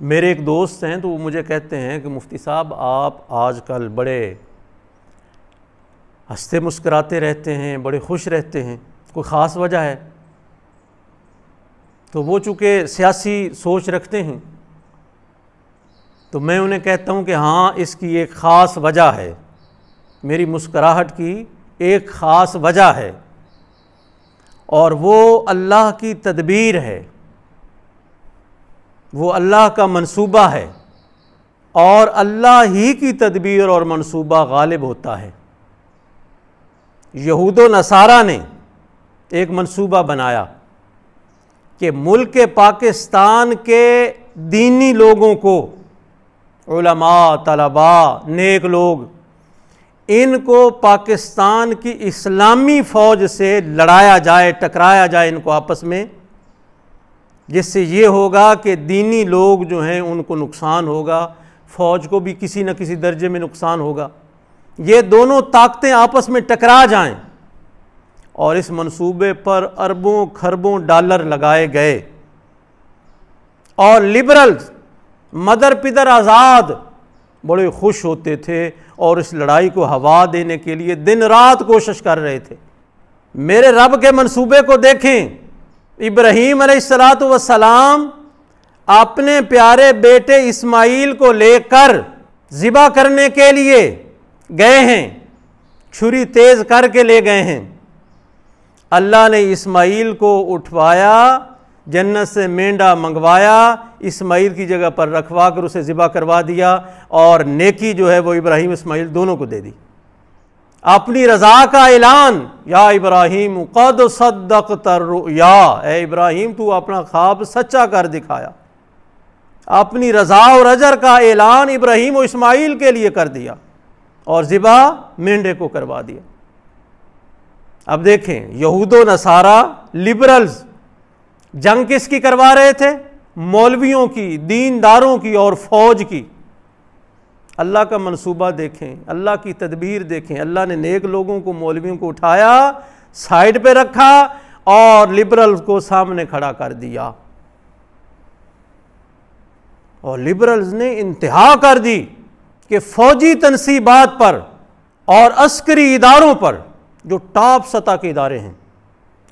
میرے ایک دوست ہیں تو وہ مجھے کہتے ہیں کہ مفتی صاحب آپ آج کل بڑے ہنستے مسکراتے رہتے ہیں، بڑے خوش رہتے ہیں، کوئی خاص وجہ ہے؟ تو وہ چونکہ سیاسی سوچ رکھتے ہیں تو میں انہیں کہتا ہوں کہ ہاں اس کی ایک خاص وجہ ہے، میری مسکراہٹ کی ایک خاص وجہ ہے، اور وہ اللہ کی تدبیر ہے، وہ اللہ کا منصوبہ ہے، اور اللہ ہی کی تدبیر اور منصوبہ غالب ہوتا ہے۔ یہود و نصارہ نے ایک منصوبہ بنایا کہ ملک پاکستان کے دینی لوگوں کو، علماء، طلباء، نیک لوگ، ان کو پاکستان کی اسلامی فوج سے لڑایا جائے، ٹکرایا جائے ان کو آپس میں، جس سے یہ ہوگا کہ دینی لوگ جو ہیں ان کو نقصان ہوگا، فوج کو بھی کسی نہ کسی درجے میں نقصان ہوگا، یہ دونوں طاقتیں آپس میں ٹکرا جائیں۔ اور اس منصوبے پر اربوں کھربوں ڈالر لگائے گئے، اور لبرلز مدر پدر آزاد بڑے خوش ہوتے تھے اور اس لڑائی کو ہوا دینے کے لیے دن رات کوشش کر رہے تھے۔ میرے رب کے منصوبے کو دیکھیں، ابراہیم علیہ السلام اپنے پیارے بیٹے اسماعیل کو لے کر ذبح کرنے کے لیے گئے ہیں، چھری تیز کر کے لے گئے ہیں۔ اللہ نے اسماعیل کو اٹھوایا، جنت سے مینڈا منگوایا، اسماعیل کی جگہ پر رکھوا کر اسے ذبح کروا دیا، اور نیکی جو ہے وہ ابراہیم اسماعیل دونوں کو دے دی۔ اپنی رضا کا اعلان، یا ابراہیم قد صدقت الرؤیا، اے ابراہیم تو اپنا خواب سچا کر دکھایا۔ اپنی رضا اور اجر کا اعلان ابراہیم و اسماعیل کے لیے کر دیا، اور ذبح مینڈے کو کروا دیا۔ اب دیکھیں، یہود و نصارہ لبرلز جنگ کس کی کروا رہے تھے؟ مولویوں کی، دینداروں کی اور فوج کی۔ اللہ کا منصوبہ دیکھیں، اللہ کی تدبیر دیکھیں، اللہ نے نیک لوگوں کو، مولویوں کو اٹھایا، سائیڈ پہ رکھا، اور لبرلز کو سامنے کھڑا کر دیا، اور لبرلز نے انتہا کر دی کہ فوجی تنصیبات پر اور عسکری اداروں پر، جو ٹاپ سطح کے ادارے ہیں،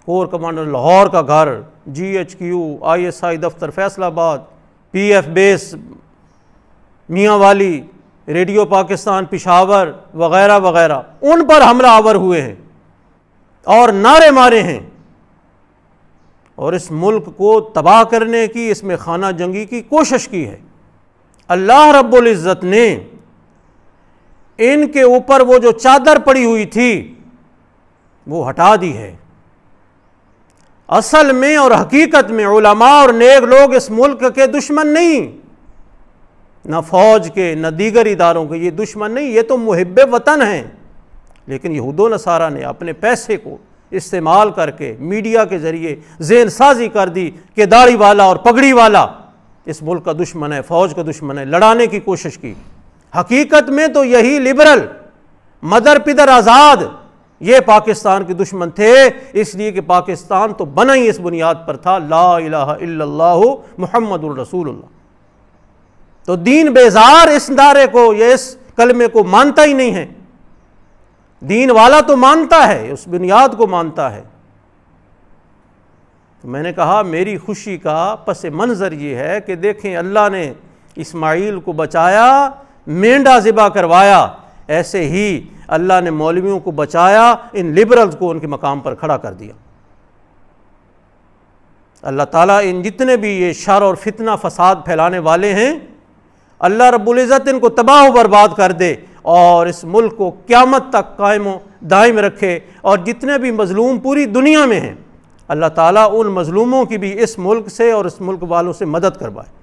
کور کمانڈر لاہور کا گھر، GHQ، ISI دفتر فیصل آباد، PF بیس میاں والی، ریڈیو پاکستان پشاور وغیرہ وغیرہ، ان پر حملہ آور ہوئے ہیں اور نعرے مارے ہیں، اور اس ملک کو تباہ کرنے کی، اس میں خانہ جنگی کی کوشش کی ہے۔ اللہ رب العزت نے ان کے اوپر وہ جو چادر پڑی ہوئی تھی وہ ہٹا دی ہے۔ اصل میں اور حقیقت میں علماء اور نیک لوگ اس ملک کے دشمن نہیں، نہ فوج کے، نہ دیگر اداروں کے، یہ دشمن نہیں، یہ تو محب وطن ہیں۔ لیکن یہود و نصارہ نے اپنے پیسے کو استعمال کر کے میڈیا کے ذریعے ذہن سازی کر دی کہ داڑھی والا اور پگڑی والا اس ملک کا دشمن ہے، فوج کا دشمن ہے، لڑانے کی کوشش کی۔ حقیقت میں تو یہی لبرل مدر پدر آزاد یہ پاکستان کے دشمن تھے، اس لیے کہ پاکستان تو بنا ہی اس بنیاد پر تھا، لا الہ الا اللہ محمد الرسول اللہ۔ تو دین بیزار اس نعرے کو، یہ اس کلمے کو مانتا ہی نہیں ہے۔ دین والا تو مانتا ہے، اس بنیاد کو مانتا ہے۔ تو میں نے کہا میری خوشی کا پس منظر یہ ہے کہ دیکھیں، اللہ نے اسماعیل کو بچایا، مینڈا ذبح کروایا، ایسے ہی اللہ نے مولویوں کو بچایا، ان لبرلز کو ان کے مقام پر کھڑا کر دیا۔ اللہ تعالیٰ ان جتنے بھی یہ شر اور فتنہ فساد پھیلانے والے ہیں، اللہ رب العزت ان کو تباہ و برباد کر دے، اور اس ملک کو قیامت تک قائم و دائم رکھے، اور جتنے بھی مظلوم پوری دنیا میں ہیں، اللہ تعالیٰ ان مظلوموں کی بھی اس ملک سے اور اس ملک والوں سے مدد کروائے۔